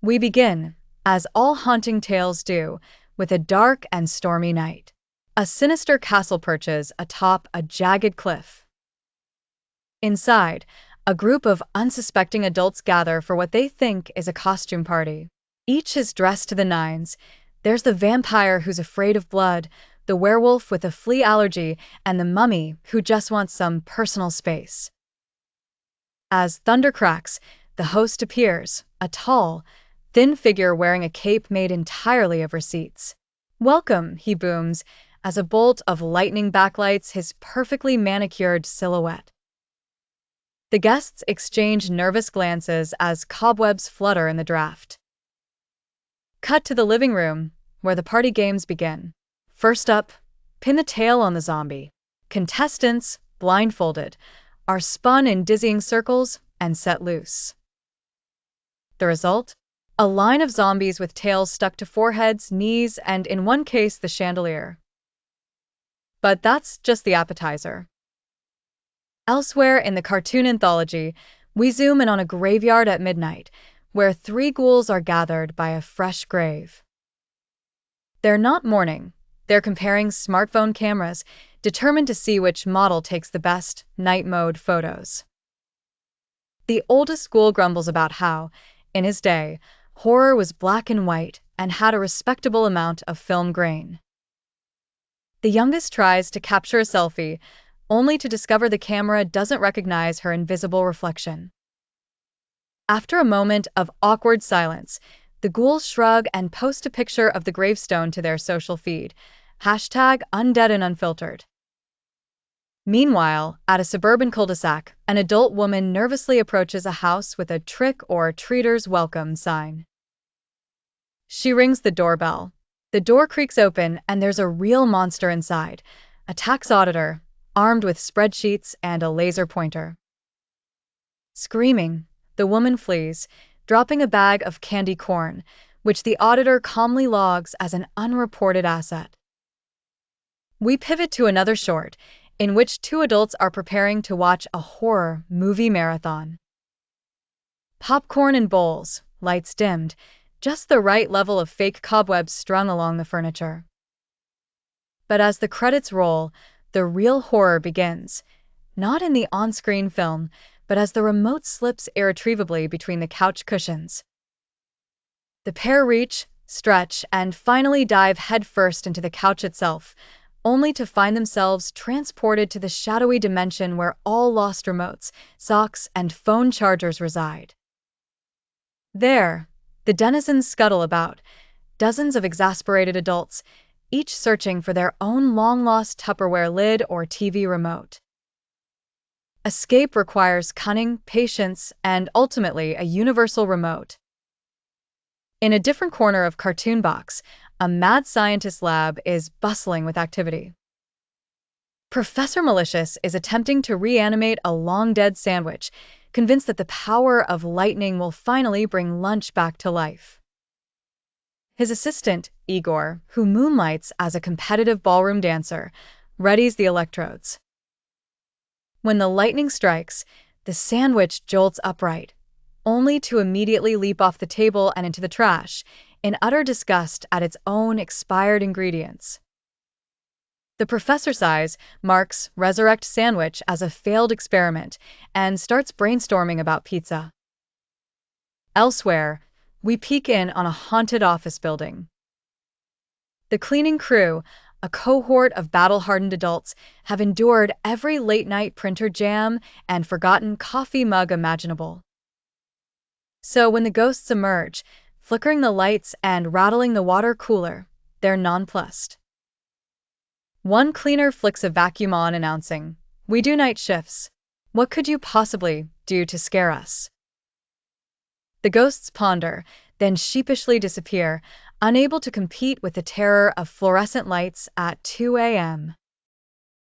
We begin, as all haunting tales do, with a dark and stormy night. A sinister castle perches atop a jagged cliff. Inside, a group of unsuspecting adults gather for what they think is a costume party. Each is dressed to the nines. There's the vampire who's afraid of blood, the werewolf with a flea allergy, and the mummy who just wants some personal space. As thunder cracks, the host appears, a tall, thin figure wearing a cape made entirely of receipts. "Welcome," he booms, as a bolt of lightning backlights his perfectly manicured silhouette. The guests exchange nervous glances as cobwebs flutter in the draft. Cut to the living room, where the party games begin. First up, pin the tail on the zombie. Contestants, blindfolded, are spun in dizzying circles and set loose. The result? A line of zombies with tails stuck to foreheads, knees, and in one case the chandelier. But that's just the appetizer. Elsewhere in the cartoon anthology, we zoom in on a graveyard at midnight, where three ghouls are gathered by a fresh grave. They're not mourning, they're comparing smartphone cameras, determined to see which model takes the best night mode photos. The oldest ghoul grumbles about how, in his day, horror was black and white and had a respectable amount of film grain. The youngest tries to capture a selfie, only to discover the camera doesn't recognize her invisible reflection. After a moment of awkward silence, the ghouls shrug and post a picture of the gravestone to their social feed, #undeadandunfiltered. Meanwhile, at a suburban cul-de-sac, an adult woman nervously approaches a house with a trick or treaters welcome sign. She rings the doorbell. The door creaks open and there's a real monster inside, a tax auditor, armed with spreadsheets and a laser pointer. Screaming, the woman flees, dropping a bag of candy corn, which the auditor calmly logs as an unreported asset. We pivot to another short, in which two adults are preparing to watch a horror movie marathon. Popcorn in bowls, lights dimmed, just the right level of fake cobwebs strung along the furniture. But as the credits roll, the real horror begins, not in the on-screen film, but as the remote slips irretrievably between the couch cushions. The pair reach, stretch, and finally dive headfirst into the couch itself, only to find themselves transported to the shadowy dimension where all lost remotes, socks, and phone chargers reside. There, the denizens scuttle about, dozens of exasperated adults, each searching for their own long-lost Tupperware lid or TV remote. Escape requires cunning, patience, and ultimately a universal remote. In a different corner of Cartoon Box, a mad scientist lab is bustling with activity. Professor Malicious is attempting to reanimate a long-dead sandwich, convinced that the power of lightning will finally bring lunch back to life. His assistant, Igor, who moonlights as a competitive ballroom dancer, readies the electrodes. When the lightning strikes, the sandwich jolts upright, only to immediately leap off the table and into the trash, in utter disgust at its own expired ingredients. The professor sighs, marks Resurrect Sandwich as a failed experiment, and starts brainstorming about pizza. Elsewhere, we peek in on a haunted office building. The cleaning crew, a cohort of battle-hardened adults, have endured every late-night printer jam and forgotten coffee mug imaginable. So when the ghosts emerge, flickering the lights and rattling the water cooler, they're nonplussed. One cleaner flicks a vacuum on, announcing, "We do night shifts. What could you possibly do to scare us?" The ghosts ponder, then sheepishly disappear, unable to compete with the terror of fluorescent lights at 2 a.m.